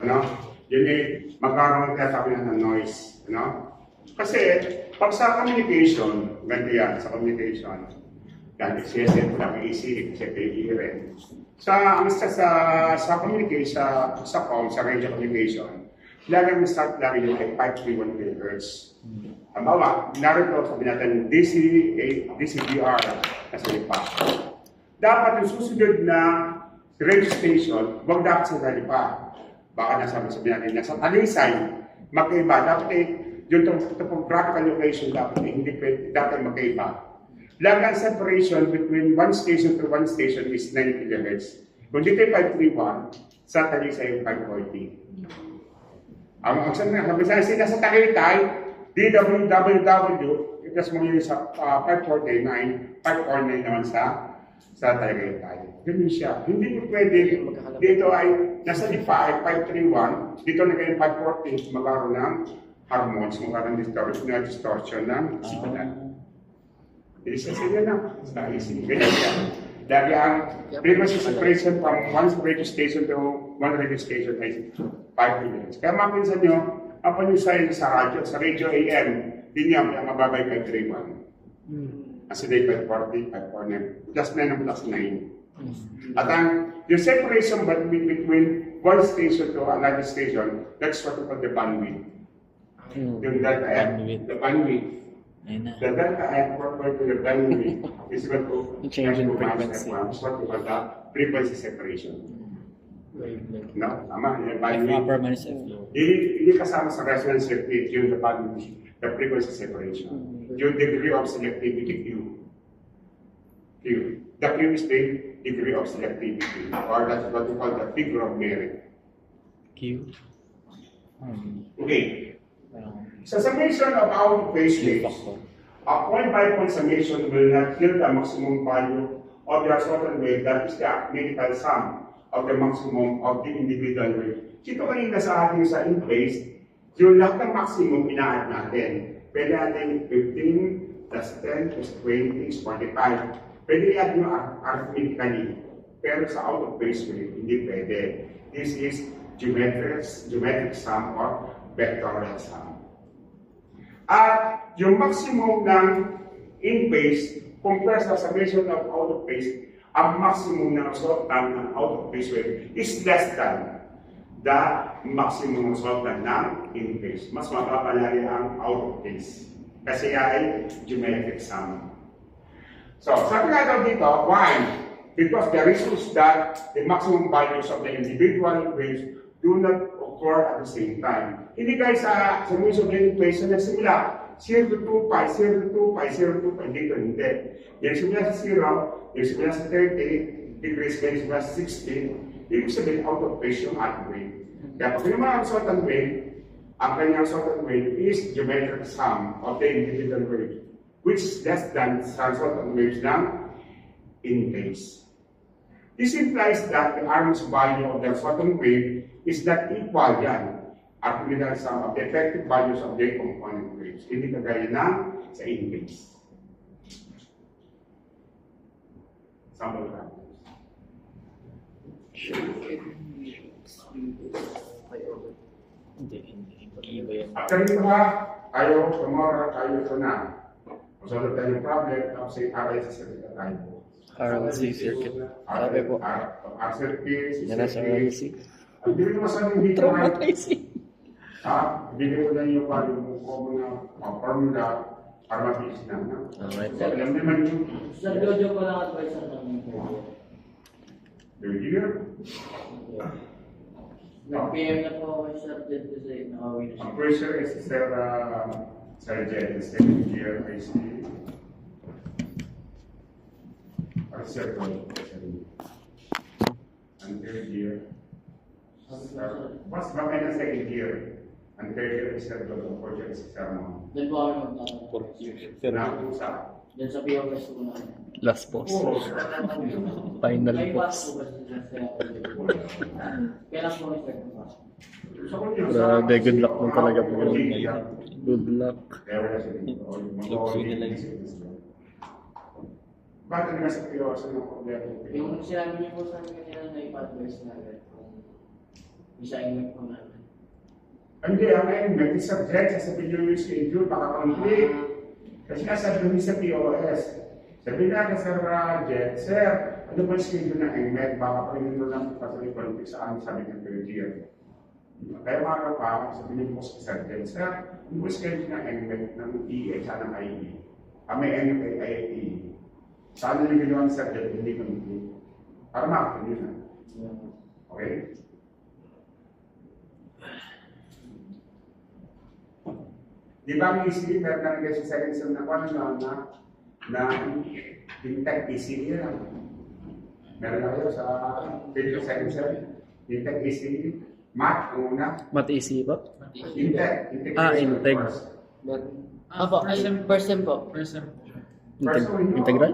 ano, yun eh, magkaroon kaya sabi ng noise, ano? Kasi, pag sa communication, ganito yan, sa communication, dahil CSM, WEC, CPE rin. Sa communication, sa com, sa radio communication, lagi mo start lagi yun ay 531 kHz. Halimbawa, narito sabi natin DCBR na sa lipa. Dapat yung susunod na radio station, huwag dapat sa lipa. Baka nasabi natin, nasa Talisay, magkaiba. Dapat yung topographical location dapat hindi dapat magkaiba. Lang ang separation between one station to one station is 9 kHz. Kung dito ay 531, sa Talisay yung 540. Ang sabi sa Tagaytay, DWWW, itas mo yun sa 549, 549 naman sa Tagaytay. Ganun siya. Hindi mo pwede, dito ay nasa lipa ay 531, dito na kayo 540, magkaroon ng hormones, magkaroon ng distortion ng signal. Isa-isa na sa isip. Ganyan siya. Dahil ang frequency separation from one radio station to one radio station ay 5 kHz. Kaya mapinsan nyo, ang panusay sa radio AM, din niya ang mababay 531. Kasi day 540, 549, plus 9 and plus 9. At yung separation between one station to another station, that's what we call the bandwidth. Yung delta F, the bandwidth. The delta F proper to the bandwidth is equal to changing frequency. What we call the frequency separation. No? Tama? Yung bandwidth. Upper minus F low. Hindi kasama sa resonance circuit yung the bandwidth, the frequency separation. Yung degree of selectivity Q. The Q is the degree of selectivity, or that's what we call the figure of merit. Q. Okay. Sa summation of our phase waves, a point-by-point summation will not yield the maximum value of the resultant wave, that is the arithmetical sum of the maximum of the individual wave. Dito kanina sa ating sa in-phase, yung lahat ng maximum ina-add natin. Pwede natin 15 plus 10 plus 20 is 45. Pwede i-add nyo arithmetically. Pero sa out-of-phase wave, hindi pwede. This is geometric sum or vectorial sum. At yung maximum ng in-phase compared sa summation of out-of-phase, ang maximum ng resultant ng out-of-phase wave is less than the maximum resultant ng in-phase. Mas mapapalari ang out-of-phase. Kasi ay geometric sum. So, sabi nga daw dito, why? Because the reason is that the maximum values of the individual waves do not occur at the same time. Hindi guys sa summation of in-phase na nagsimula 0 to 2 pi, 0 to 2 pi, 0 to 2 pi, dito hindi. Yan simula sa 0, yan simula sa 30 degrees, yan simula sa 60, ibig sabihin out of phase yung ating wave. Kaya pag naman ang resultant wave, ang kanyang resultant wave is geometric sum of the individual waves, which is less than sa resultant waves ng in-phase. This implies that the RMS value of the resultant wave is not equal yan at the sum of the effective values of the component waves. Hindi kagaya na sa in-phase. Sample problems. Iba yan. After nito ha, tayo, tomorrow, tayo ito na. Masunod tayo yung problem, tapos ay aray sa salita tayo. RLC circuit. Sabi po. RCP, Yan na sa RLC. Hindi rin masabi dito ha. Traumatizing. Bigyan ko lang yung formula para mabilis na. Alright. So, alam naman yung Sir Jojo ko lang advice ng third year. Nag-PM na po ako kay Sir Jed kasi nakawin na siya. Ang pressure is Sir Jed, second year IC. Or Sir Jed, and third year. Mas bakit na second year? Ang third year is Sir Jed, ang fourth year is Sir Mo. Doon po kami magtatanong. Nakusa. Doon sa POS ko na. Last post. Oo. Final May post. pass po ba siya sa kailan po may start na pass? Grabe, good luck mo talaga po. Good luck. Lukso nila Bakit nga sa POS ng problema? Yung sinabi niyo po sa akin kanina na ipa-advise na agad kung Isa yung po namin. Hindi, ang may subject, sasabihin nyo yung schedule, baka conflict. Kasi nga sabi sa POS, sabi natin sa Jet, Sir, ano ba yung schedule ng NMED? Baka pa rin nyo lang kasi conflict sa amin, sabi ng Perugier. Kaya mga kapag, sabihin nyo po sa Jet, Sir, ano ba yung schedule ng NMED ng EA at ng IE? May NMED ay IE. Saan nyo ginawa sa Jet, hindi conflict. Para makakita nyo na. Okay? Di ba ang ECE, meron na kasi sa second sem na kung ano na Fintech ECE lang. Meron na kayo sa second sem, Fintech ECE, Math ang una, Mat easy ba? Fintech, Integ. Apo, ay, first sem po. Integral?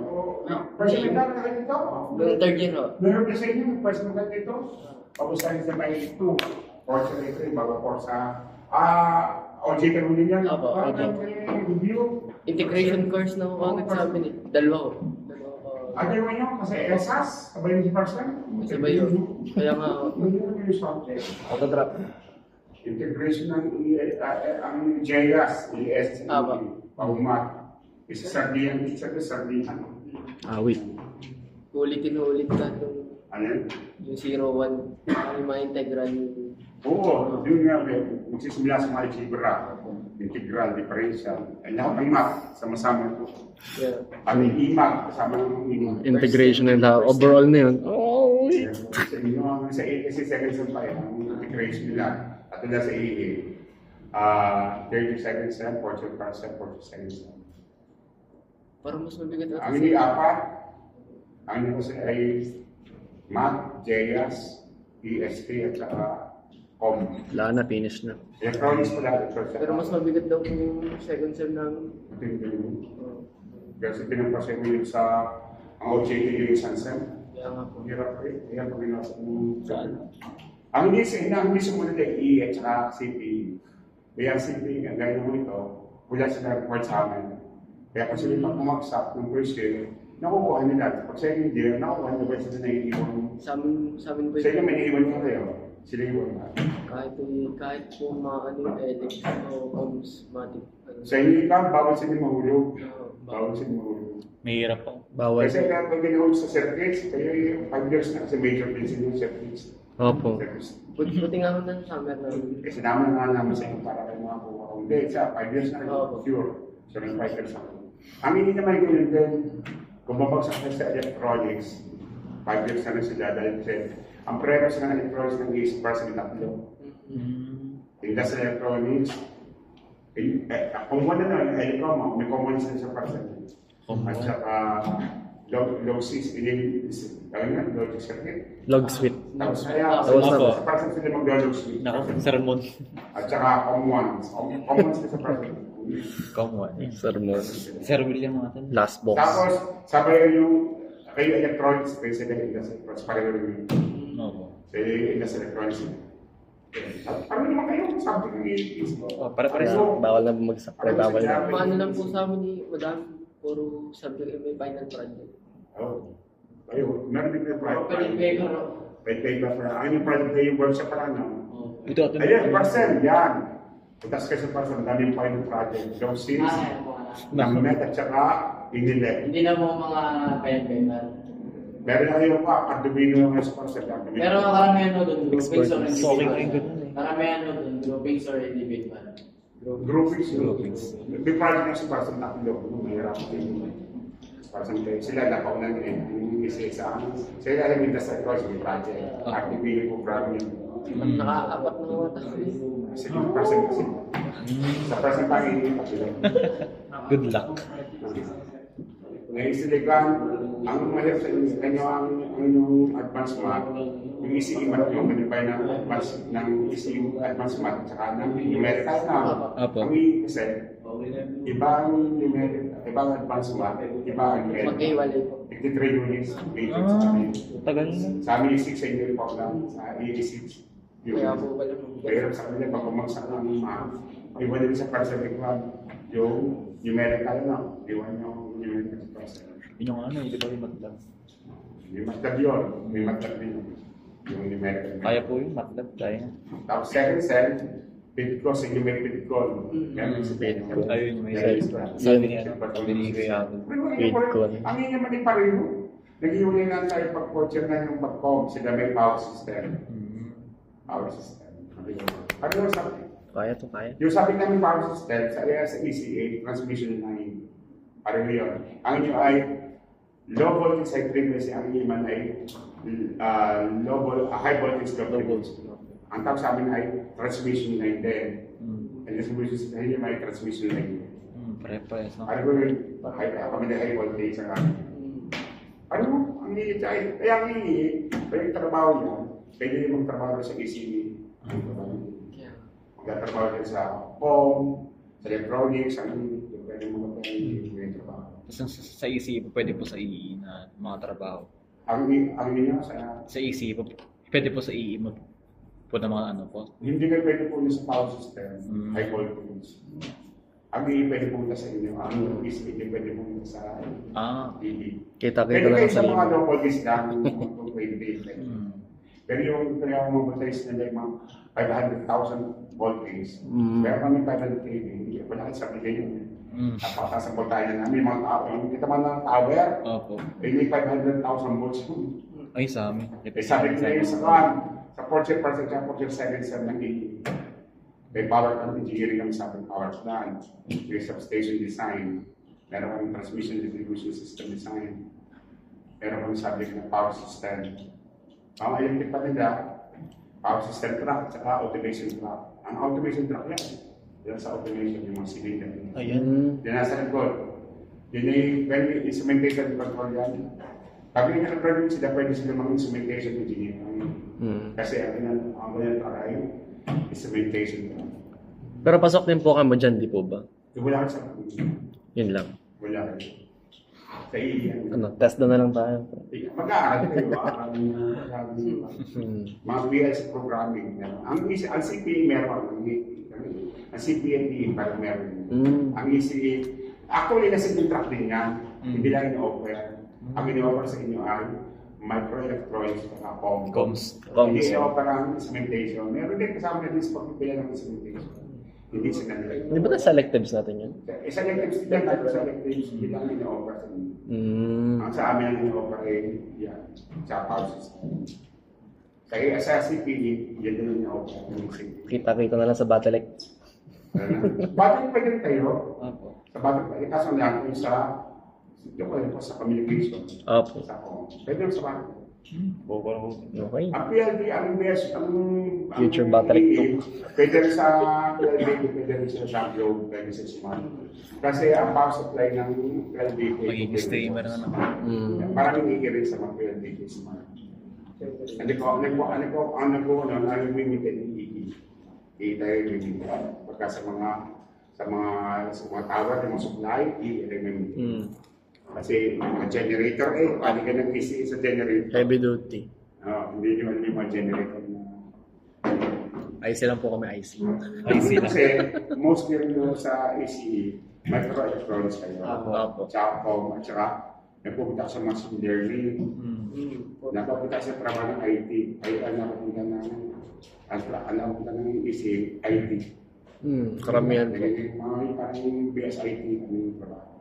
First sem na kayo dito. Yung third year ho. Meron pa sa inyo, first sem na dito. Tapos tayo sa may 2, course sa ito, bago course sa OJT mo din yan. Opo, OJT. Review. Integration course na ako agad sa amin eh. Dalawa ko. Ano yung nyo? Kasi ESAS, sabay yung si Parson. Sabay yun. Kaya nga ako. Yung subject. Autodrop. Integration ng ang JAS, EST, Tama. Paumat. Isa sardiyan, isa sardiyan. Wait. Ulitin ka Ano yan? yung 01. Yung mga integral yung... Oo, yun nga, magsisimula sa mga algebra, integral, differential. Ay lahat ng math, sama-sama ito. Yeah. Ano yung IMAG, kasama ng Integration and overall na yun. Oh, wait. Sa second sem pa yan, ang integration nila. At nila sa AA. 30 seconds sem, 40 first sem, 40 second sem. Parang mas mabigat Ang hindi apat, ang hindi kasi ay Math, JAS, ESP, at saka COM. Wala na, finish na. Electronics pala, electronics. Pero mas mabigat daw yung second sem namin. Kasi pinampasay mo yun sa ang OJT yung isang sem. Kaya nga po. Hirap ko eh. Ayan, pag inasa mo sa ang hindi sumunod ay E at saka CPE. Kaya ang CPE, ang gaya mo ito, wala sila report sa amin. Kaya kasi pag pumaksak ng first year, nakukuha nila. Pag second year, nakukuha nila sila na iiwan. Sa amin po Sa inyo, may iiwan ka kayo. Sila iiwan na. kahit po mga ano yung edit o comms, matik. Sa inyo ikaw, bawal sila mahulog. Bawal sila mahulog. Mahirap po. Bawal. Kasi kapag ginahulog sa circuits, kayo yung 5 years na kasi major din sila yung circuits. Opo. Buti nga ako na sa summer na. Kasi naman nga naman sa inyo para kayo mga kuha. Hindi, sa 5 years na rin, sure. So, may 5 years ako. Ang hindi naman ganyan din, kung babagsak na sa electronics, 5 years na rin sila dahil kasi ang premise ng electronics ng is para sa tatlo. Industrial electronics, kung wala na yung electron, may common sense sa person. At saka, logic, logic circuit. Log suite. Tapos kaya, Tapos na po. sa person sila mag-log suite. Naku, sermon. At saka, commons. Commons sa person. Come on. Sermon. Sir William mga tan. Last box. Tapos, sabay yung kayo electronics, kayo sila industrial electronics, pareho rin yun. Opo. Kayo industrial electronics. Parang naman kayo, sabi ng is. Pare-pares. Bawal na bumagsak. Bawal na. Maano lang po sa amin ni Madam, puro subject may final project. Oh. Kayo, meron din kayo Open paper. May paper pa. Ang yung project kayo workshop pa lang. Ito. Ayan, parcel, yan. Putas kayo sa parcel, daming final project. Those things, ng net at saka inilek. Hindi na po mga pen paper. Meron na kayo pa, kardubino ng sa parcel. Pero karamihan no doon, groupings or Talking ay individual. ganun eh. Karamihan no doon, groupings or individual. Groupings. May project na sa parcel na kilo. Mahirap din. Parcel kayo. Sila napaunan din. Yung isa-isa. Sila alam yung nasa course ng project. Activity programming. Naka-apat na mga tayo. Sige, parcel kasi. Sa parcel tayo hindi pa sila. Good luck. Ngayon silikan, ang mahirap sa inyo ang inyong advanced math, yung isi-imat nyo, manipay ng advanced math, at saka ng numerical na. Apo. Kami kasi, iba ang numerical, iba ang advanced math, iba ang numerical. Magkaiwalay po. 53 units, basic sa amin. Tagal na. Sa amin, 6 sa inyo report lang, sa 86 Kaya po units. pala. Mahirap sa kanila, pag umagsak ng math, iba din sa parcel exam, yung numerical na, iwan yung numerical sa parcel. Yun yung ano, hindi ba yung matlab? May matlab yun, may matlab din. yung numerical. Kaya po yung MATLAB, kaya. Tapos second cell, pivot cross and numeric pivot call. Meron sa Pivot call. Ayun, may Meron sabi niya, binigay ako. Pivot call. Ang inyo man din pareho. Nag-iulay lang tayo pag-coacher na yung pag-com, sila may power system. Power system. Ano yung sabi? Kaya to, kaya. Yung sabi namin power system, sa ECA, transmission line. Pareho yun. Ang inyo ay low voltage side frequency, ang inyo man ay high voltage low frequency. Ang tawag sa amin ay transmission line din. And distribution system, hindi may transmission line. Pare-pares, no? Ano ko yun? Kami na high voltage ang amin. Ano mo? Ang hihit ay, kaya ang hihit, kaya yung trabaho niya, pwede yung magtrabaho sa ECE. Magtatrabaho din sa home, sa electronics, ang hihit, pwede mo yung trabaho. Tapos sa ECE po, pwede po sa EE na mga trabaho. Ang niya sa, Sa ECE po, pwede po sa EE mo po na mga ano po. hindi ka pwede po sa power system, high voltage. Ang hihit pwede po sa inyo, ang ECE pwede po sa EE. Kita-kita Pwede na kayo lang sa sa mga email. local discount kung pwede. Pero yung kaya ako mag-utilize nila yung mga 500,000 voltage. Pero kami 500 kV, hindi wala kayo sabi kayo. Napakataas ang voltahe na namin, mga tao. Yung kita man ng tower, Opo. may 500,000 volts yun. Ay, sa amin. Eh sabi ko na yun sa kan, sa Project 77 ng EE. May power plant engineering kami sa ating power plant. May substation design. Meron kami transmission distribution system design. Meron kami subject na power system. Ang electric pa nila, power system track, at saka automation track. Ang automation track yan sa automation yung mga cylinder. Ayan. Yan nasa likod. Yun yung very instrumentation control yan. Pag yung nag-program sila, pwede sila mga instrumentation engineer. Kasi ang ganyan track ay instrumentation track. Pero pasok din po kamo dyan, di po ba? Wala ka sa Yun lang. wala ka. Sa iyan. Ano, test na lang tayo. Mag-aaral kayo, mga PLC programming. Ang CPA meron, ang CPA hindi parang meron. Ang ECA, actually nasa contract din yan, hindi lang in-offer. Ang in-offer sa inyo ay microelectronics at comms. Hindi in-offer ang instrumentation. Meron din kasama na din sa pagpipila ng instrumentation. Hindi sila nila. Di ba na selectives natin yun? Sa electives din, sa electives, hindi lang in-offer sa inyo. Ang sa amin ang in-offer ay yan, sa power system. Kaya sa CPE, yan din ang in-offer. Kita-kita na lang sa Battle.X. Battle pa din kayo. Opo. Sa battle pa, kaso lang yung sa communication. Opo. Sa pwede yung sa battle. Okay. Ang PLD, ang best, ang Future Battle.X 2. Pwede rin sa PLD, pwede rin sa Shamlo, pwede sa Smart. Kasi ang power supply ng PLD, Magiging streamer na naman. parang hindi rin sa mga PLD Smart. Ano ko, limited yung EE. EE tayo limited. Pagka sa mga tower, yung mga supply, EE limited. Kasi mga generator pwede ka ng ECE sa generator. Heavy duty. Hindi nyo alam yung mga generator na. IC lang po kami IC. Kasi mostly rin sa ECE, microelectronics kayo. Opo. Tsaka com, at saka napupunta sa machine learning. Napupunta sa trabaho ng IT. Ay, napupunta ng ECE, IT. Karamihan po. Mga parang BSIT kami yung trabaho.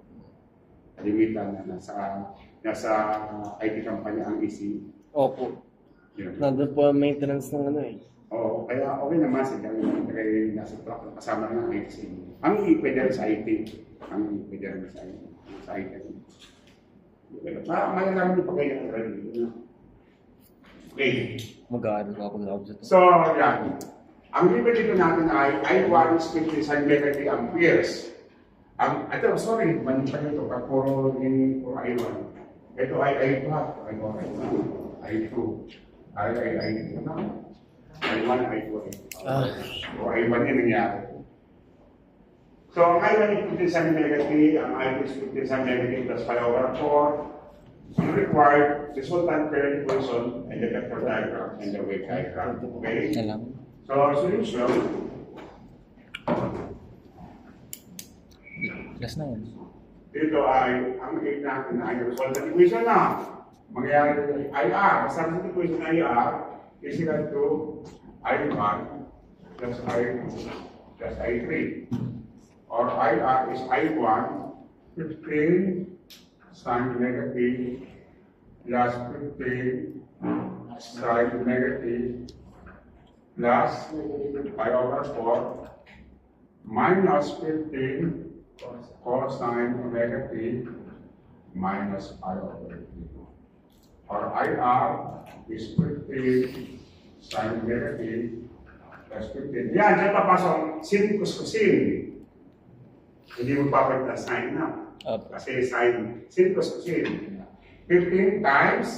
Limitan na nasa IT company ang ECE. Opo. Yun. Nandun po ang maintenance ng ano eh. Oo, kaya okay naman sila yung nasa truck na kasama ng IT. Ang EE pwede rin sa IT. Ang EE pwede rin sa IT. Malalaman niyo pa kayo ang radio. Okay. Mag-aaral ako sa ito. So, yan. Ang limit dito natin ay I1 is 57 megaamperes. Ito, sorry, mali pa nito. Puro I1. Ito ay I2. I2. I2 na. I1, I2. O I1 din nangyari. So, ang I1 is 57 negative, ang I2 is 57 negative plus 5 over 4. You require resultant current equation and the vector diagram and the wave diagram. Okay? Alam. So, solution. Last na yun. Dito ay, ang gate natin ay resultant equation na. Mangyayari dito ay IR. Basta resultant equation ay IR, is equal to I1 plus I2 plus I3. Or IR is I1 15 sin negative plus 15 sin negative plus pi over 4 minus 15 cosine negative minus pi over 3. Or IR is 15 sin negative plus 15. Yan, dyan papasok sin cos cosine. Hindi mo papalit na sin na. Kasi sin cos cosine. 15 times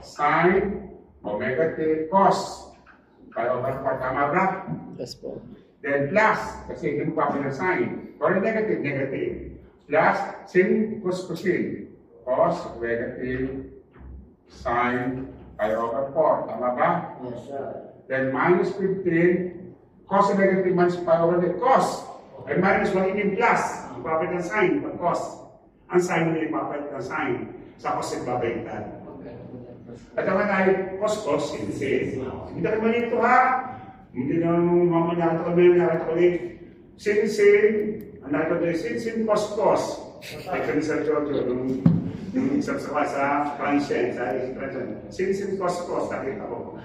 sin omega t cos. Pi over 4, tama ba? Yes po. Then plus, kasi hindi mo papalit na sin. Or negative, negative. Plus sin cos cosine. Cos negative sin pi over 4. Tama ba? Yes, sir. Then minus 15, cos negative minus pi over the cos. And minus 1 in plus. Ipapalit ng sign, pag cos. Ang sign nila ipapalit ng sign. Sa cos ipapalit. At naman ay cos, sin. Hindi tayo mali ito ha. Hindi na mamaya ito kami nakita ko ulit. Sin. Ang nakita ko ulit, sin, cos. Ay kami sa Jojo, yung isang sa transient, sin, cos, nakita ko.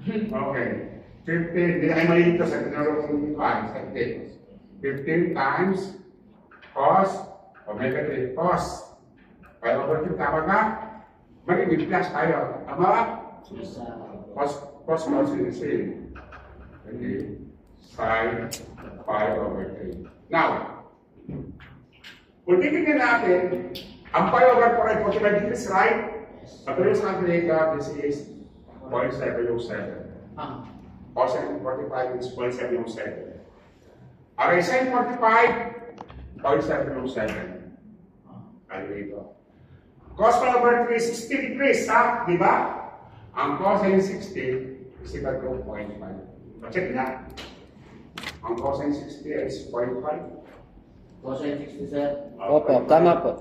Okay. 15, hindi na kayo mali ito sa kinarong sa 15 times cos omega 3 cos. Pi over 2, tama ba? Magiging plus tayo. Tama ba? Yes, sir. Cos sin. Okay. Sin pi over 3. Now, kung titignan natin, ang pi over 4 ay 45 degrees, right? Patuloy sa calculator, this is 0.707. Cosine 45 is 0.707. Aray sin 45, 0.707. Calculator. Cos pi over 3 is 60 degrees, ha? Di ba? Ang cosine 60 is equal to 0.5. Check na. Ang cosine 60 is 0.5. Cosine 60, sir. Opo, tama po.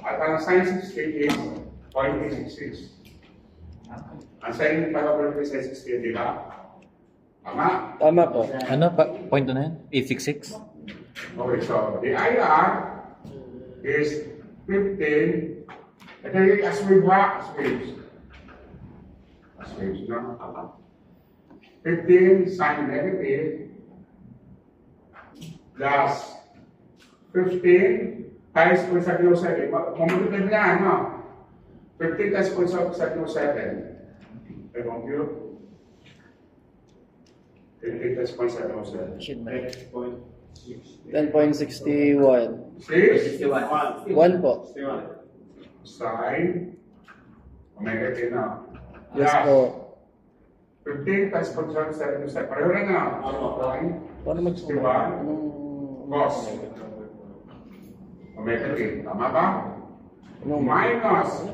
At ang sin 60 is 0.866. Ang sin pi over 3 is 60, di ba? Tama? Tama po. Ano pa? Point na yan? 866? Okay, so the IR is 15. Ito yung as waves, no? 15 sin negative plus 15 times 0.707. Mamulipid na, no? 15 times 0.707. I compute. 15 times 0.707. 10.61. 6 1 po. sin omega t na. Yes po. 15 times 0.707. Pareho rin na. Paano mag-61? Cos omega t. Tama ba? Anong Minus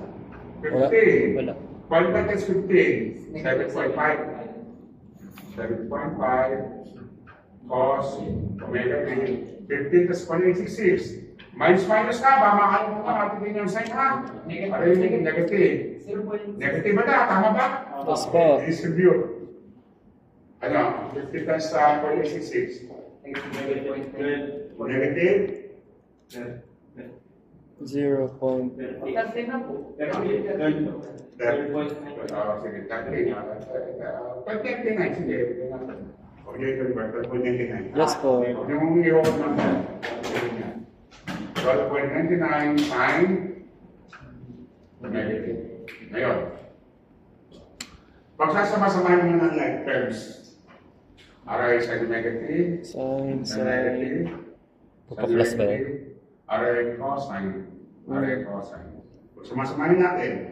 Wala. 15. Wala. 0.5 times 15. 7.5. 7.5 cos omega t. 15 plus 0.866. Minus ka ba? Makalimutan mo natin din yung sign ha? Para yung negative. Negative ba na? Tama ba? Yes po. Distribute. Ano? 15 plus 0.866. Negative? 0. Sige, tatli. 0.99. Sige. Okay, convert. 0.99. Yes po. Yung i-hold naman. 12.99 sin negative. Ngayon, pagsasama-samahin mo ng like terms, aray sin negative, Sin, negative, Papa-plus ba yan? aray cosine, aray cosine. Pagsama-samahin natin,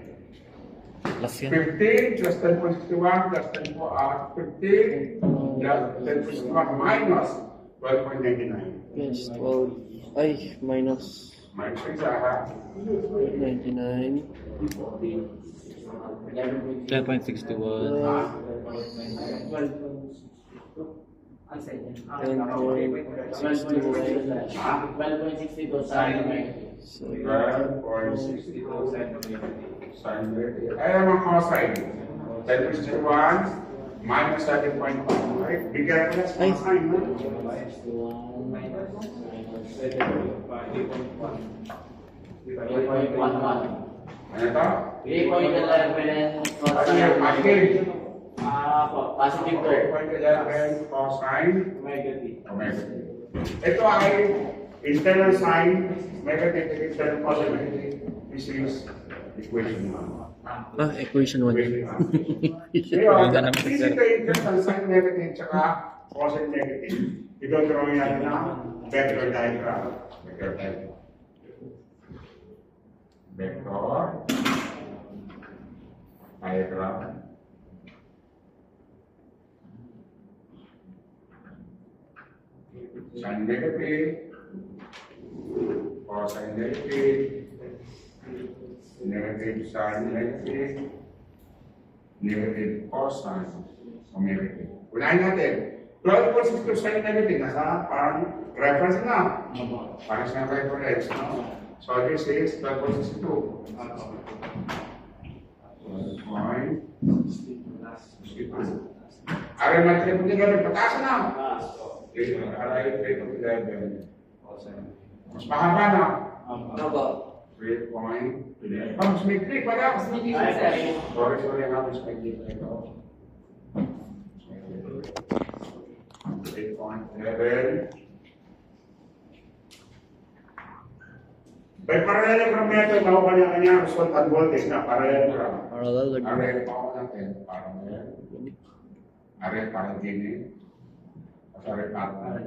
Plus yan. 15 plus 10.61 plus 15 plus 10.61 minus 12.99. Yes, 12. Ay, minus Minus isa ha. 99. 10.61. 12.62 sin 12.62 sin negative. Ay, ang mga cosine. 10.61 minus 13.5. Right? Bigyan ko na sa mga sign. Ano ito? 3.11 Ano yung positive? positive po. 3.11 cosine Negative. negative. Ito ay internal sign, negative, external cosine negative. This is equation 1. Equation 1. Ngayon, physical internal sign negative tsaka cosine negative. Ito drawing natin na vector diagram. Vector diagram. Vector diagram. Sign negative, cosine negative, negative sign negative, negative cosine o negative. Unahin natin. 12.62 sign negative, nasa parang reference na. Parang siya reference. No? So this is 12.62. Point 62. Aral natin kung hindi pataas na. Aray 3.11. Mas mahaba na. Opo. 3.11. Mas may click pala. Sorry, nga. Mas may click na ito. 3.11. By parallelogram method, nakuha niya kanya result at voltage na parallelogram. Parallel. Array pa natin. Array para din Array para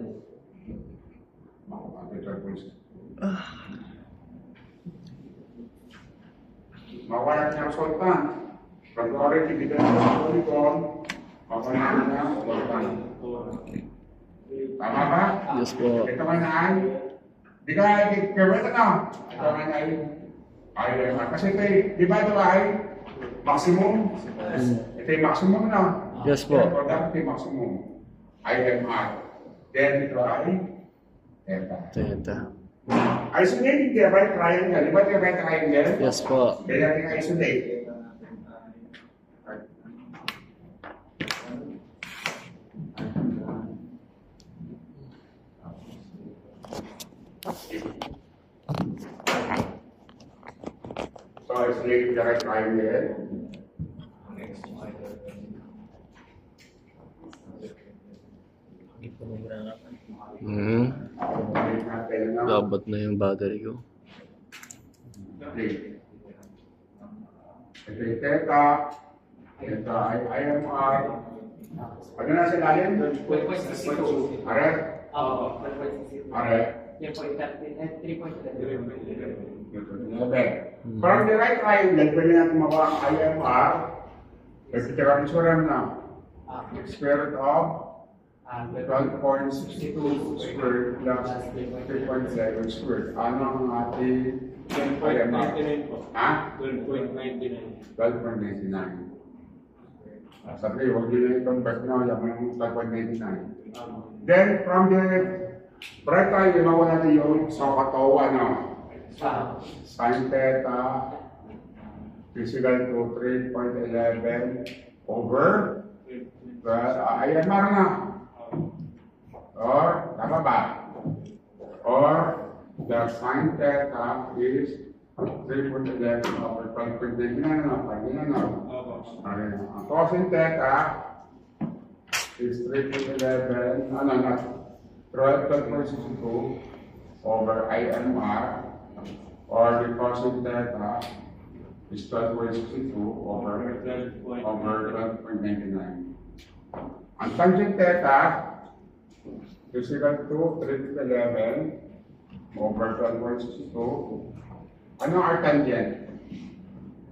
mawala niya result pa. From the origin, dito na polygon, mawala niya result pa. Tama ba? Yes po. Ito man ay di ka kaya na. Ito man ay kasi ito, di ba ito ay maximum? Ito yung maximum na. Yes po. Product yung maximum. IMR. Then ito ay theta. Theta. Isolate the right triangle. Di ba ito yung right triangle? Yes po. Kaya natin isolate. So isolate the right triangle. Isolate natin na. Labat na yung battery ko. Okay. Ito yung theta. Theta ay IMR. Ano na sa lalim? 12.62. Are? Opo. 12.62. Are? Yan po, 3.11. From the right triangle, pwede natin makuha ang IMR. Pagkita suram na. Square root of 12.62 squared plus 3.7 squared. Ano ang ating IMR? Ha? 12.99. Sabi, huwag nyo na i-convert na yung 12.99. Then, from the right triangle, makuha natin yung sa katawa na. Sin theta is equal to 3.11 over IMR na. Or, tama ba? Or, the sin theta is 3.11 over 12.99 na. Ang cosine theta is 3.11, 12.62 over IMR. Or the cosine theta is 12.62 over 12.99. Ang tangent theta is equal to 3.11 over 12.62. Ano ang tangent?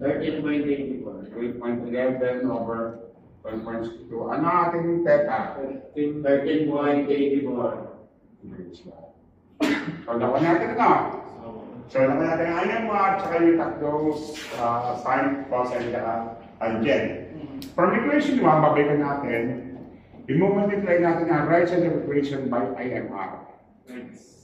13.84. 3.11 over 12.62. Ano ang ating theta? 13.84. So, nakuha natin na. So, nakuha natin ang IMR at saka yung tatlong sin, cosine, tangent. From equation 1, babalikan natin, i-multiply natin ang right side of equation by IMR.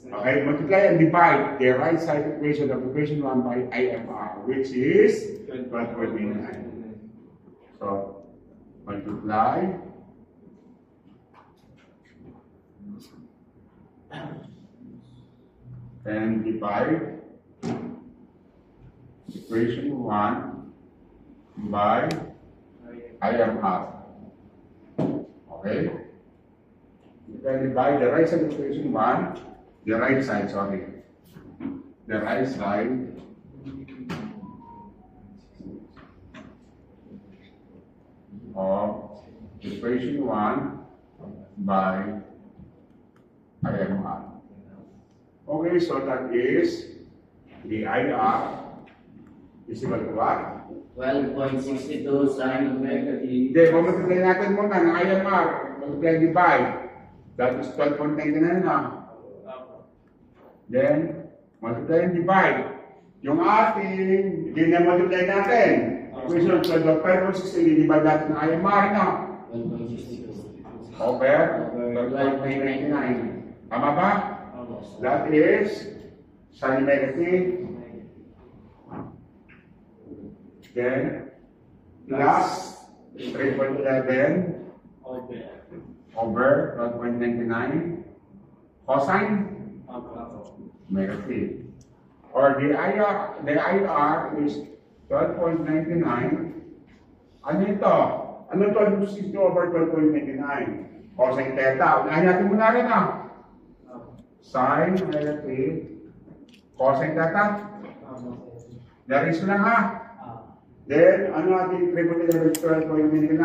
Okay, multiply and divide the right side equation of equation 1 by IMR, which is 12.99. So, multiply and divide equation 1 by IMR. Okay? You can divide the right side of equation 1, the right side, sorry. The right side of equation 1 by IMR. Okay, so that is the IR is equal to what? 12.62 sine omega t. Hindi, mamultiply natin muna ng IMR. Multiply divide. That is 12.99 na. Then, multiply and divide. Yung ating, hindi na multiply natin. Equation 12.5 divide natin ng IMR na. 12.62. Over 12.99. Tama ba? That is sine negative. Then, plus 3.11 over 12.99 cosine negative. Or the IR is 12.99. Ano ito? Ano 12.62 over 12.99? Cosine theta. Unahin natin muna rin sine negative cosine theta. There is lang Then, ano natin 3.11 12.99?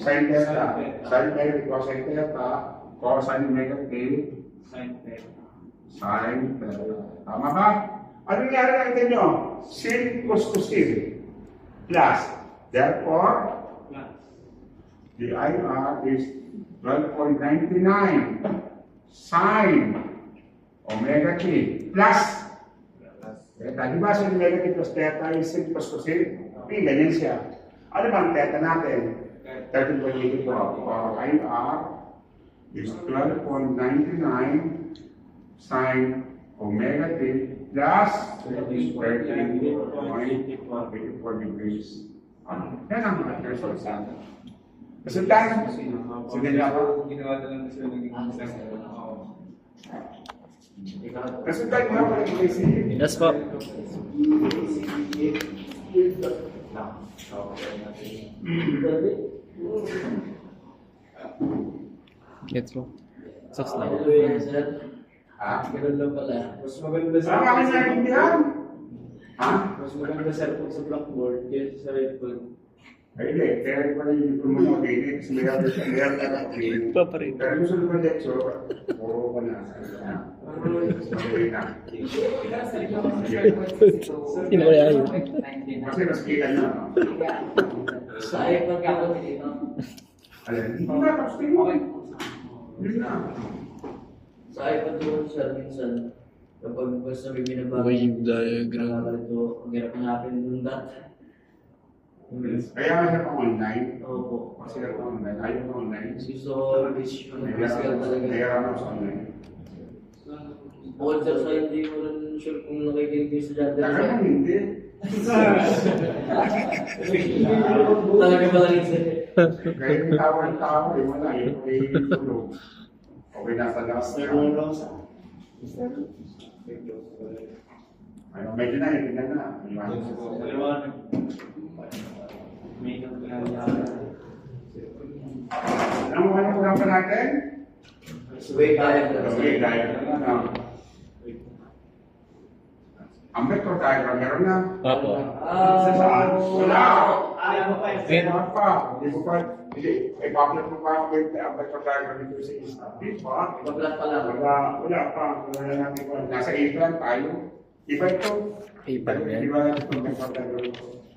Sine theta. Sine negative cosine theta. Cosine negative sine theta. Tama ba? Ano nangyari natin nyo? Sin equals to sin. Plus. Therefore, the IR is 12.99 sine omega t plus theta. Di ba sin negative plus theta is sin equals to sin? Okay, ganyan siya. Ano bang theta natin? 13.84. Or IR is 12.99 sine omega t plus 13.84 degrees. Yan ang results natin. Resultan? Sige niya ako. Resultan mo ako ng AC. Yes po. Gets mo. Sucks lang. Hallelujah, sir. Ganun lang pala. Mas maganda sa Ang aking naiintindihan? Mas maganda sir kung sa blackboard kaysa sa whiteboard. Ay, hindi. Kaya pala yung promote ko din. Kasi meron na ako. Paparin. Pero gusto ko ng lecture, puro ka na. Okay na. Sino kaya yun? Kasi mas kita na. Sa iPad ka ako dito. Alam, hindi na. Tapos tingin. Hindi na. Sa iPad ko, sir, minsan, kapag basta may binabago, Wave diagram. nakakalito, ang hirap hanapin yung dot. Kaya nga pang online. Opo. Kasi nga pang online. Ayaw pang online. Gusto ko, physical talaga. Kaya ako sa online. Bukod sir, sa hindi ko rin sure kung nakikinig sa dyan. Kaya hindi. Talaga ba lang sir? Kaya yung tao, yung wala, yung may tulog. Okay, nasa labas na. Ano, medyo na, hindi na. Ano mo lang pa natin? Wave diagram. Okay, diagram na. Ang vector diagram, meron na. Apo. Sa saan? Wala. Ayun. Pa. Hindi mo pa. Hindi. May public mo pa ang vector diagram dito sa isa. Hindi pa. Pag-flat pa lang. Wala pa. Wala na natin pa. Nasa A-plan tayo. Iba ito. A pa lang yan. Iba ito. Vector diagram.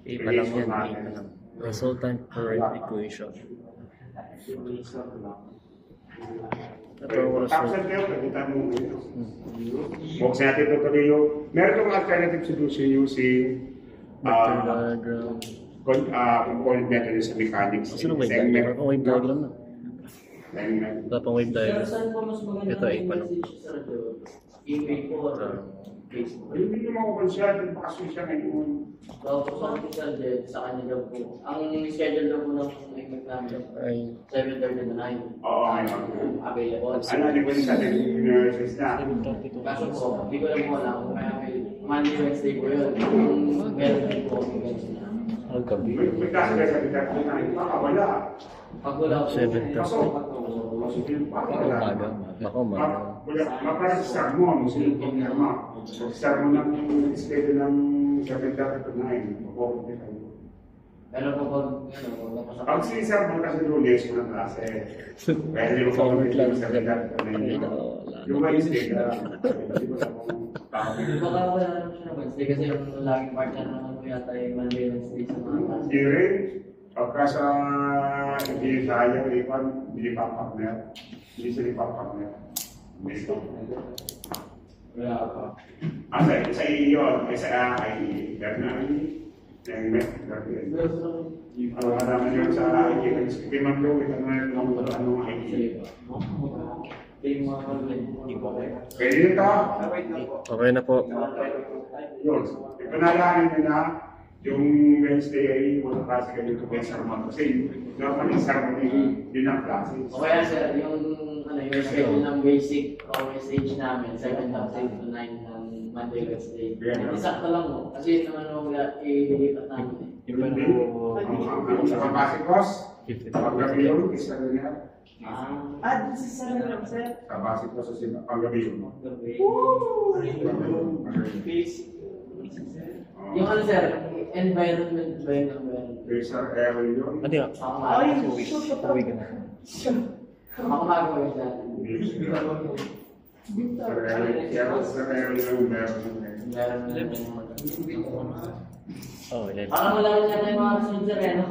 A pa lang yan. A pa lang. Resultant correct equation. Ito ang result. Tapos kayo, pagkita mo ito. Buksan natin ito tuloy yung, meron itong alternative solution using Vector diagram. component method sa mechanics. Sino wave diagram? Wala pang wave diagram na. Segment. Wala pang wave Pero diagram. saan po mas maganda Ito, na ipa lang. message sa radyo? Email po. Ito. case po. Ay, hindi mo consult, bakasyon siya ngayon. So, sa official jet, sa kanya daw po. Ang schedule daw po ng exam namin, Ay, 7:30 to 9. Oo, ngayon. Available. Ano, hindi ko sa atin nurses na. Kaso po, hindi ko lang po alam kung kaya may Monday, Wednesday po yun. Kung meron din po, Wednesday na. ang gabi. May klase ka sa bigat ko na, baka wala. Pag wala po, 7:30. Pasok. Baka wala. Umaga. Baka umaga. Maparang sa sermon, sino po niya ma. Sermon ng schedule ng 7:30 to 9. Mapupunta kayo. pero po pag, ano, pag napasok. Pag sisermon kasi lunes mo ng klase. Kaya hindi mo pa kami lang sa 7:30 to 9. Yung Wednesday na, hindi ko sa kung tao. Baka wala naman siya na Wednesday kasi yung laging partner naman po yata yung Monday, Wednesday sa mga klase. Hindi rin. Pagka sa hindi sayang, hindi pa partner. Hindi sila pa partner. Wala pa. Sa iyo yun, sa ay Bernardi, yung Bernardi. Marami yun sa Kimang Louie, ano ay pwede nito. Okay na po. Yun. Ipanalanin nyo na yung Wednesday ay muna klase kayo ito kay Sarmon. Kasi normally Sarmon yun ang klase. O kaya sir, yung schedule ng basic stage namin, 7:30 to 9 ng Monday, Wednesday. Hindi sakto lang mo. Kasi yun naman yung i-deliver namin eh. Yung pa Hindi. Ang sa Basikos, paggabi yun, isa rin yan. Ah, Sa sarap, sir. Sa Basikos, paggabi yun. yung ano sir, environment ba yun ang meron? Laser aerial yun. Hindi ah. Ako Ay, magawa. Uwi ka na. Ako magawa yun dyan. Laser aerial yung meron. Meron na yung Oh, yan. parang wala rin siya yung mga kasunod sir eh, no?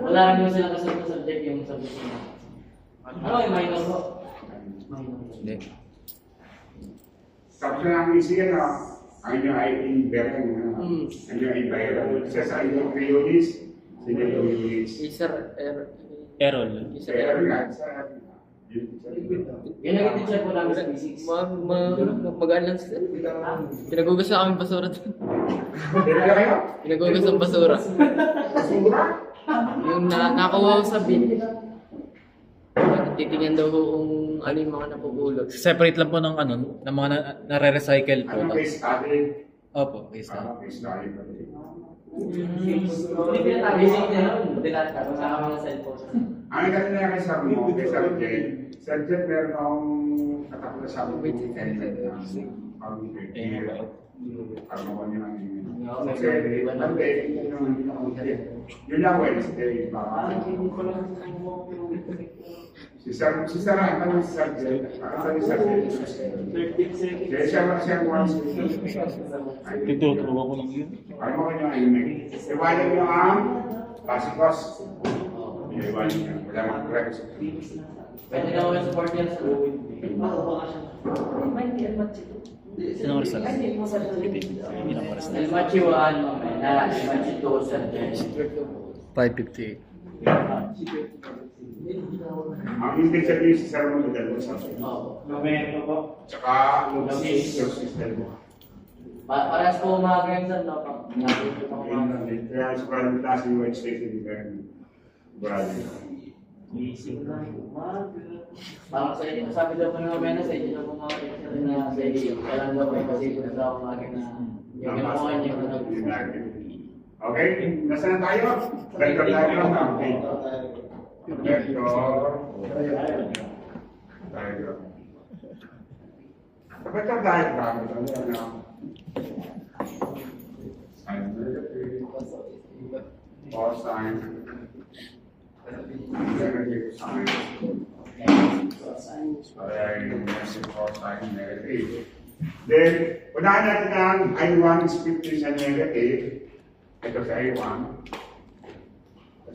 Wala rin yung sila kasunod na subject yung subject nila. Ano yung minor ko? Minor. Hindi. Tapos na ang isiyan na, ang inyo ay i-beren. Mm. Ang inyo ay i-beren. Sa inyong Riolis, sa inyong Riolis. Sir, Errol. Sir, Beren nga. Yun ang teacher po namin sa basics. magaan lang sir. Pinagugas na kami basura. Beren na kayo? Pinagugas ng basura. Yung nakuha ko sa bin. Titingnan daw ko kung ano yung mga napupulot. Separate lang po ng ano, ng mga nare-recycle po. Ano case study? Opo, is na. Case study. Hindi pinatag-basic niya nun. Dilat ka, kasama ng cellphone. Ang ganun na kay sabi mo, kay subject, subject meron akong katakot na sabi ko, ang mga niya ng kasi, yun lang Wednesday, si Sarah, ano si subject? Ano si subject? Kaya siya Wednesday. Tuturo ko lang yun. Ano mo kanya ayun iwanan nyo ang basikos. Iwanan nyo. Wala mga correct. Pwede na ako yung support yan sa May hindi ang matchito. Sinong oras na? Ay, hindi mo sa Ilang oras na? El Machiwan, mamaya na, El Machito, Sir Jen. 5:58. Ang hindi sabihin si Sarah mo dalawa sa akin. Oo. Tsaka, yung system mo. Parehas po umaga yun, sir, no? Nakikita ko umaga. Kaya sa parang klase yung Wednesday sa Bern. Brother. Parang sa inyo, sabi daw po ng Mena, sa inyo daw po mga picture na sa inyo. Kaya lang daw po, kasi kung sa umaga na yung ginawa niyo na Okay, nasa na tayo? Vector diagram na. Okay. Vector diagram. Vector diagram. Sine negative. Cosine. Negative sine. Cosine negative. Then, unahin natin ang I1 is 50 sa negative. Ito sa I1.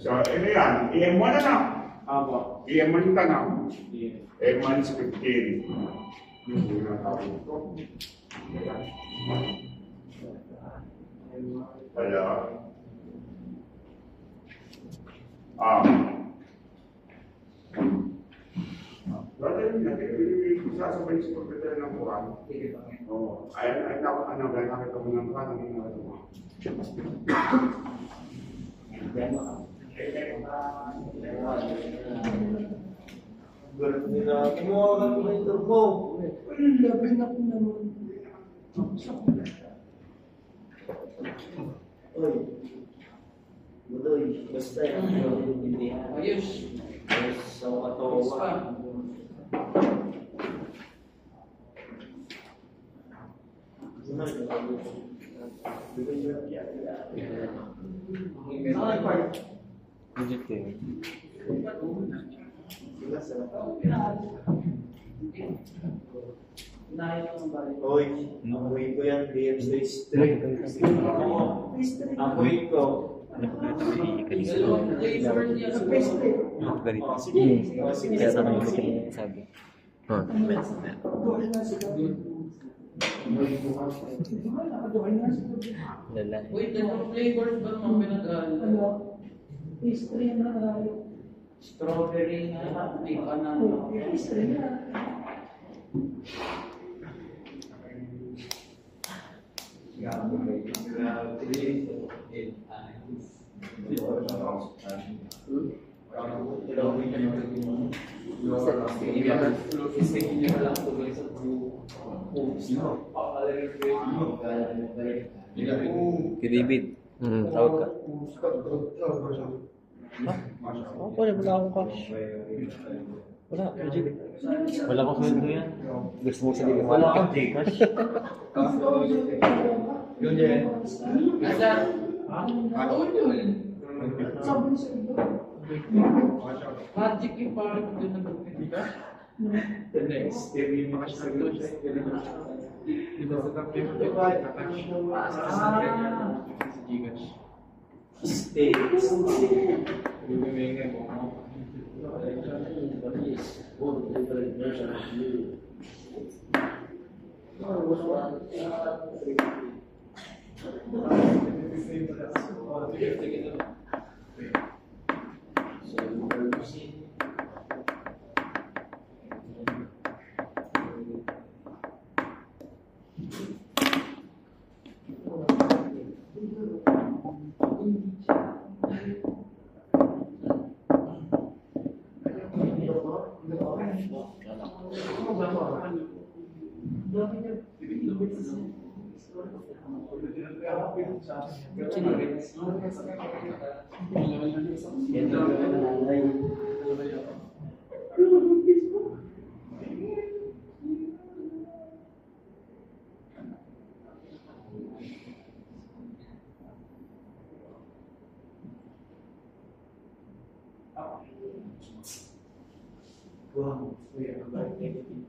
So, ito yan. EM1 na lang. Apo. EM1 yung tanong. EM1 is 15. Yung tawag ito. Hello. Brother, sasabay sa pagkatala ng Quran. Oo. Ay, nakita mo ng Quran, ang ginagawa mo. Budoy, basta yung Ayos. sa katawa. Legit eh. Hoy, amoy ko yan, BF Stage 3. Amoy ko. Kaya tanong yung bikin mo sabi. Lala. Wait, anong flavors ba naman pinag-ano? Strawberry na, hindi ka na. Kay David. Tawag ka. Oh, wala akong cash. Wala, legit. Wala akong sweldo yan. Gusto mo sabihin, wala akong cash. Yun yan. Asa? Ano yun? Magic yung parang doon na hindi ka? The next, yung mga sagot. Stay. Wow, kuya, bakit negative?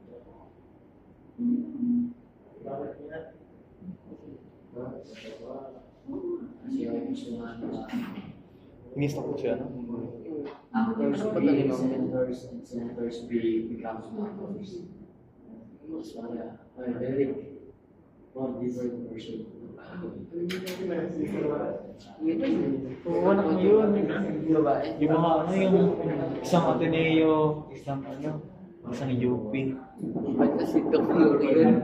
Bakit nga? Kasi yung gusto nga na Minis ko siya, no? actors be senators becomes actors. Mas very more deserved person. Wala kang yun. Yung mga ano yung isang Ateneo, isang UP. Ba't kasi Dr. yun?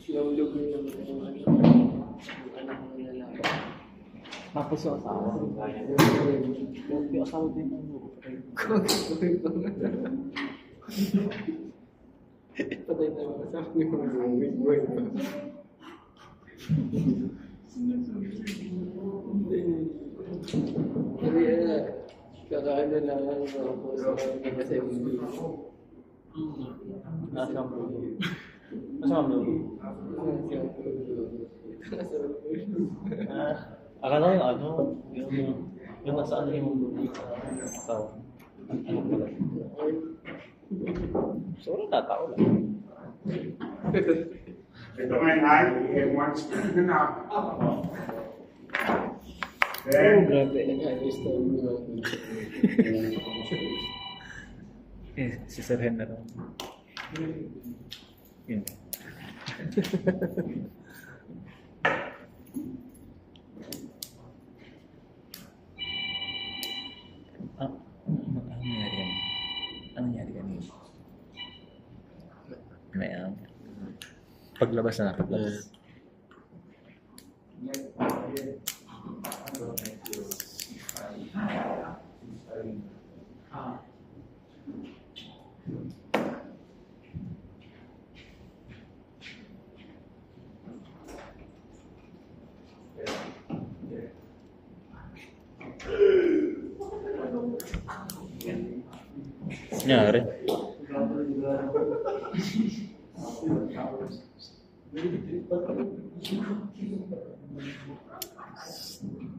Sinulog yung anak ng lalaki. Tapos yung asawa. Yung asawa din. Patay na mga kasama ni mga wait, wait. Hindi kakaano lang ang mga post na kasi Nasa mo. Nasa mo. Akala ko yung ano, yung nasa ano yung asawa. Ano pala? So, wala tatao lang. Ito ngayon ay, one screen na na. Then, grabe nag-ayos na Si Sir Hen na rin. Yun. Ano nangyari yan? Ano nangyari yan? Ma'am. Paglabas na, paglabas. Nangyari.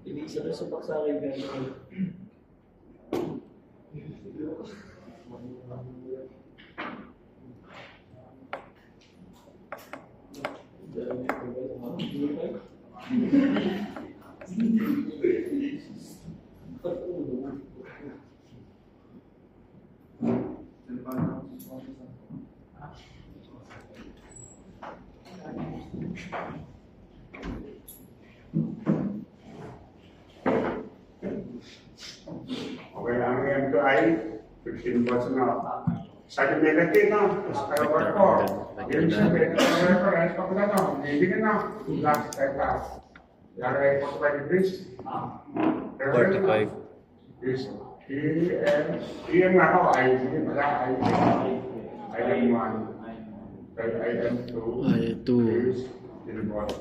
Hindi siya nasupak sa akin ganyan. Okay, ang ito ay 15 volts na. Sa negative na, sa power ko. Ibig sabihin, ang reference, pag na ito, hindi ka na. Last step taas. Yan ay 45 degrees. 45. Is EM nga ako, ay wala, IM1. IM2. I2. is kilowatt.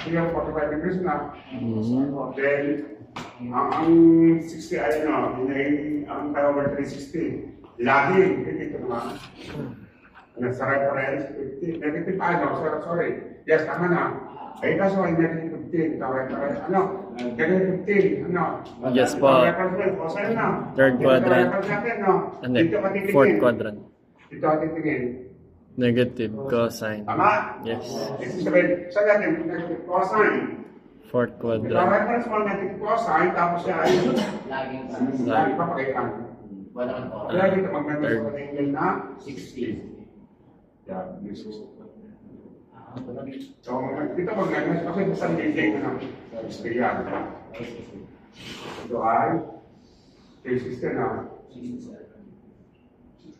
Yung 45 degrees na. Then, ang 60 ay ano, ang pi over 360. Laging, ito naman. Nasa reference, 50. Negative ano, sorry. Yes, tama na. Ay kaso ay negative 15. Reference, ano? Negative 15, ano? Yes po. Reference, o sa'yo na. Third Dito quadrant. reference natin, no? Hindi, Dito ka titingin. fourth quadrant. Dito ka titingin. Negative cosine. Tama? Yes. Ibig sabihin, saan natin? Negative cosine. Fourth Ito quadrant. reference mo negative cosine, tapos siya ay Laging lagi pa pakita. wala naman po. Kaya dito mag-memorize ko ng angle na 60. yeah, this is. So, dito mag-memorize kasi isang gigay ko ng experience. Ito ay 360 na.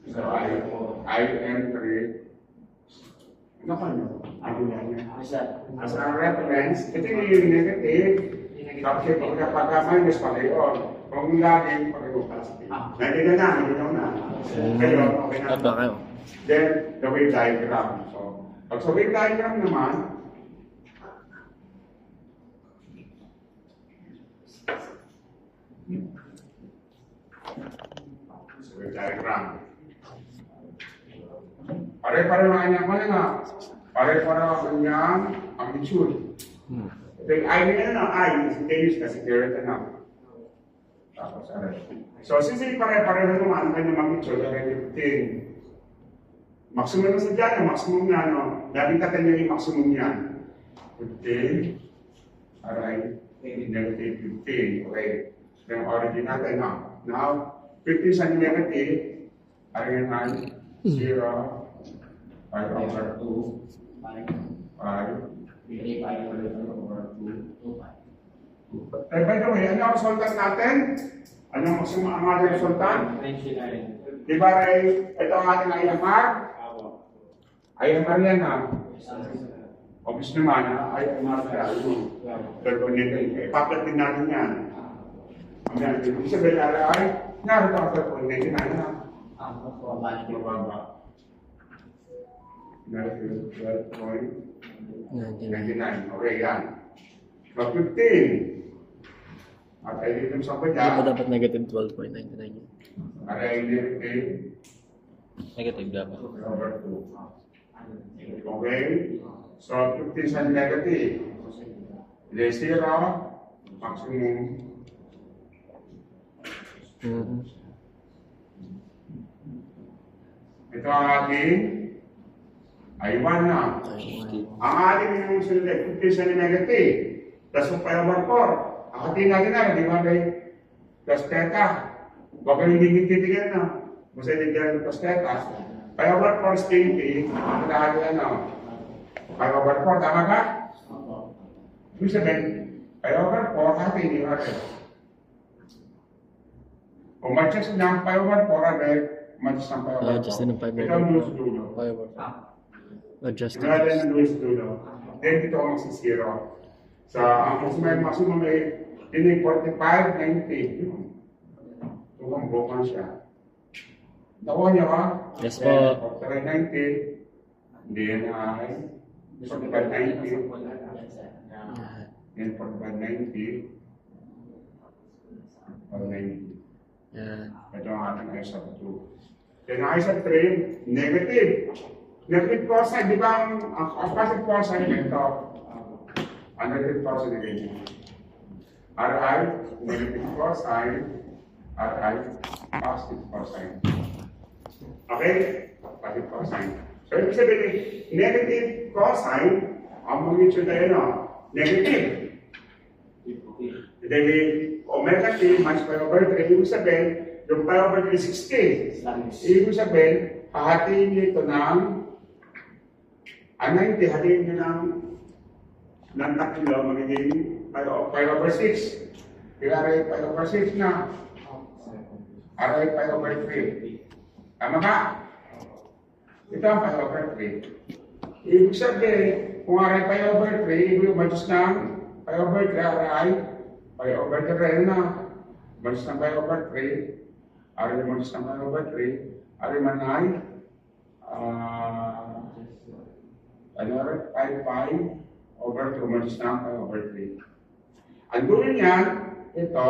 So, I am 3. Ano ka nyo? Ano yan? As a reference, ito yung negative. Tapos yung pagka-minus pa kayo. Kung laging pag-positive. Nandiyan na, nandiyan na. Kayo, okay na. Aba kayo. Then, the wave diagram. So, pag sa wave diagram naman, sa wave diagram. Pare-pareho ang kanyang ano nga. Pare-pareho ang kanyang amplitude. Ito yung I nila na I, instantaneous kasi direct na. Tapos, so, since pare-pareho naman ang kanyang magnitude, ay 15. Maximum na sa dyan, ang maximum niya, no? Laging tatan niya yung maximum niya. 15. Alright. Negative 15. Okay. So, yung origin natin, no? Now, 15 sa negative, ay 0, 5 over 2, 5. Eh, by the way, ano ang resultant natin? Ano ang maximum ang ating resultant? Di ba, Ray? Ito ang ating IMR? IMR yan, ha? Obvious naman, ha? IMR yan. Pero nito, ipaplat din natin yan. Ayan, ibig sabihin ay, narito ang 12.99 na. Mababa. Narito 12.99. Okay, yan. Pag 15. At ay dito sa Hindi kanya. ba dapat negative 12.99 yun? Aray negative Negative dapat. over 2. Okay? So, 15 sa negative. Less 0, maximum. Ito ang ating I1 na. Ang ating yung sunod 15 sa negative. Plus 1 over 4. Ang ating natin na, di ba kay plus theta. Huwag kang hindi titigyan na. Basta hindi dyan plus theta. 5 over 4 is 20. Ang lahat yan na. 5 over 4, tama ka? Ibig sabihin, 5 over 4, hati hindi ba rin? Kung matches ng 5 over 4, matches ng 5 over 4. Just din ng 5 Ito ang over dulo sa dulo. 5 over Adjusted. Rather than Luis Dulo. Then dito ako magsisiro. Sa ang maximum ay ini 45, 90. Yun. Tuwang bukan siya. Nakuha niyo ka? Yes po. 45, 90. Then ay 45, 90. Yes, sir. Then 45, 90. Or 90. Yan. Ito ang ating ISAP 2. Then ISAP 3, negative. Negative cosine, di ba ang positive cosine ito? Ang negative cosine again. RI, negative cosine. RI, positive cosine. Okay? Positive cosine. So, ibig sabihin, negative cosine, ang magnitude ay ano? Negative. Then, omega t minus pi over 3, ibig sabihin, yung pi over 3 is 60. Ibig sabihin, hahatiin niyo ito ng 90, hatiin niyo ng takilo, magiging pi over 6. Kaya aray pi over 6 na. Aray pi over 3. Tama ba? Ito ang pi over 3. Ibig sabihin, kung aray pi over 3, ibig umalis ng pi over 3, aray pi over 3 na. Umalis ng pi over 3. Aray umalis ng pi over 3. Aray manay. Ano rin? Pi over 2 umalis ng pi over 3. Ang dulo niyan, ito,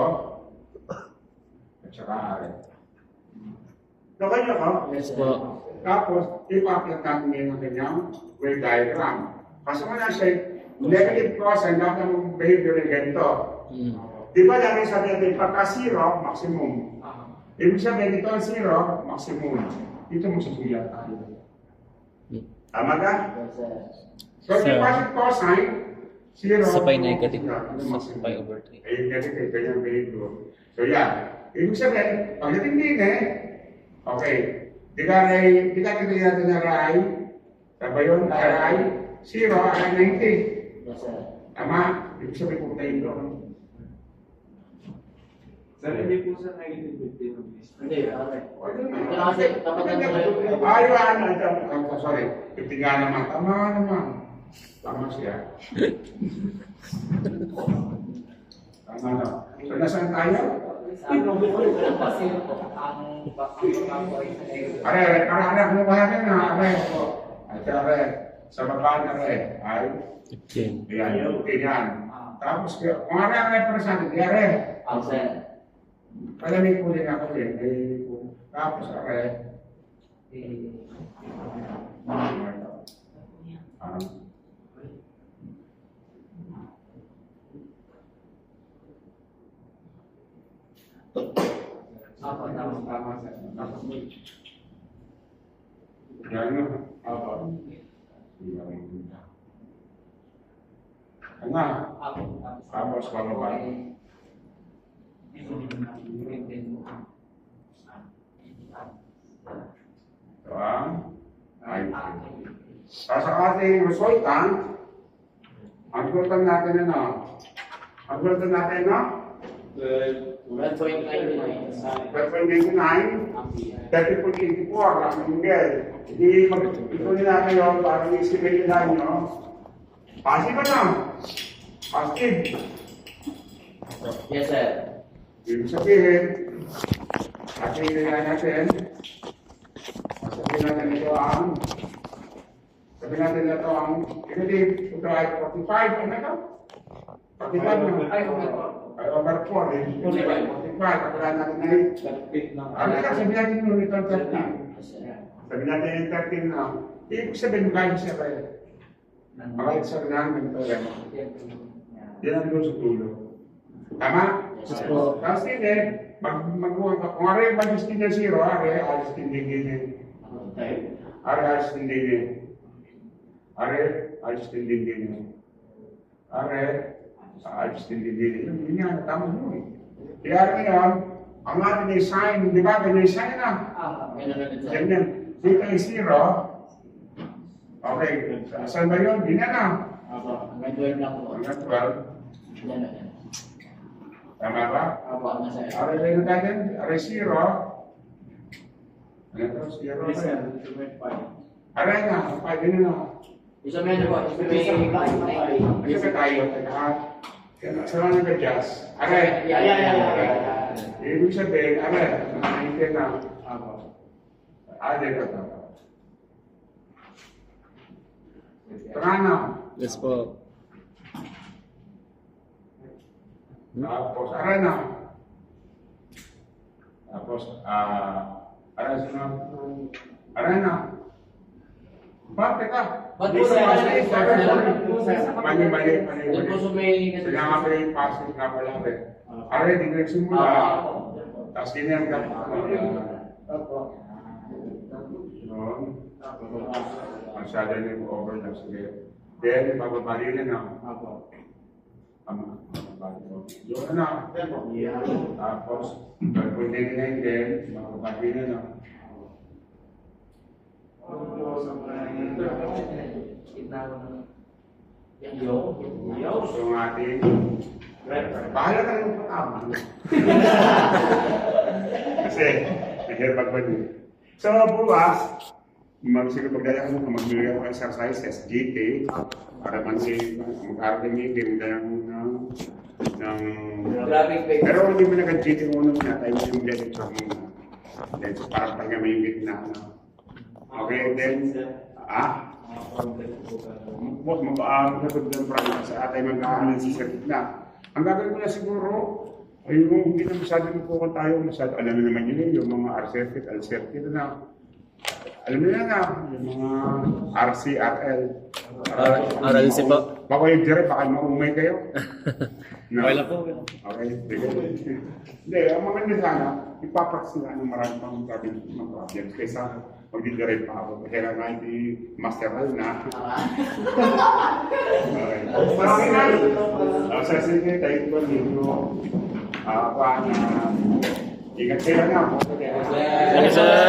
at saka aray. Nakaya ka? Yes po. Tapos, ipapit natin ngayon ng kanyang wave diagram. Kasi nga siya, negative cosine, dapat ang behavior ng ganito. Di ba lagi sabi natin, pagka 0, maximum. Ibig sabihin, dito ang 0, maximum. Dito mo susulat tayo. Tama ka? Yes, sir. So, Sir. yung positive cosine, 0. Sa pi negative, maximum. sa pi over 3. Ayun, negative, kanyang behavior. So, yan. Ibig sabihin, pagdating din okay. Di ka titignan natin na RI, sabay yun, RI, 0, RI 90. Yes, sir. Tama? Ibig sabihin po tayo doon. Sir, hindi po sa negative 15 rupees. Hindi, okay. Kasi, tapat na tayo. Ayun, sorry. 50 nga naman. Tama naman. Tama siya. Tama na. So, nasaan tayo? Are, kumuha ka na. Are, sa baba na rin. Ay, 15. yan, yan. Tapos, kung are para sa atin, are. Ang sir. Palamig po din ako din. Tapos, are. Tama sa yan na. Ano? Tapos bababa. Diba? Ay. Sa ating resultant, ang resultant natin ano? Ang resultant natin ano? 1.99. 12.99, 30.84, ang Miguel. Ituloy natin yun, parang i-estimate na nyo. Positive ba na? Positive. Yes, sir. Ibig sabihin, ating nilagay natin, sabihin natin ito ang, sabihin natin ito ang, ito ay 45, ano ito? 45 na. Ay, over 4, eh. 45, kapila natin na yun. Ano na, sabihin natin yung ito 13. Yes, sir. Sabihin natin yung 13 na, ibig sabihin, kahit siya kayo. Kahit sa rin ganito yan. Yan ang doon sa tulo. Tama? Yes, sir. Tapos hindi, magbuwang ka. Kung ari, mag-justin niya 0, ari, alis din din. Okay. Ari, alis din din. Ari, alis din din. Ari, alis din din. Yun nga, tama mo eh. Kaya ngayon, ang ating may sign, di ba? Ganyan yung sign na. Ganun ulit, sir. Ganyan. Dito ay 0. Okay, saan ba yun? Di na na. Hanggang 12 lang po. Hanggang 12. Yan na yan. Tama ba? Apo, ano, sir? Ari, rin natin. Ari, 0. Ano ito? 0. Aray na, pwede na. Isa may ano po, isa may Isa ka tayo, teka. Sama na ka-jazz. Aray. Ibig sabihin, aray, nakaintin na. Dito ka. Tanga na. Yes po. Tapos, aray na. Tapos, aray na. Aray na. Ba't ka? Ba't po sir? Mali. Doon po sa may... Kaya nga pala yung password nga pala rin. Aray, di ka nagsimula. Tapos ganyan ka. Noon. Masyado na yung overlap. Sige. Then, bababali na na. Tama. Yun na. Tapos, pagpunti na yun din, bababali na na. So, ang ating bahala ka ng patama. Kasi, nahirap ba din. So, bukas, magsiguro pagdala ko magbigay ako ng exercise, SGT, para mag-aaral kami, ganda ng pero hindi mo nag-GT muna tayo yung lecture muna. Then, so, parang pag-gamay na. Okay, then, magkakot ng problem sa atay mag-aaral sa circuit na. Ang gagawin ko na siguro, ay yung hindi na masyado nagpukan tayo, masyado, alam mo naman yun, yung mga R-circuit, L-circuit na. Alam mo na, yung mga RC, RL. RLC po. Baka yung direct, baka maumay kayo. No? Okay lang po. Okay, hindi, ang mga nila sana, ipapractice nila ng marami pang problems kaysa magdidirect pa ako. Kasi nga hindi masteral na. Okay. Marami na. Sa sige, tayo ko dito. Paano? Ingat sila na. Thank you, sir.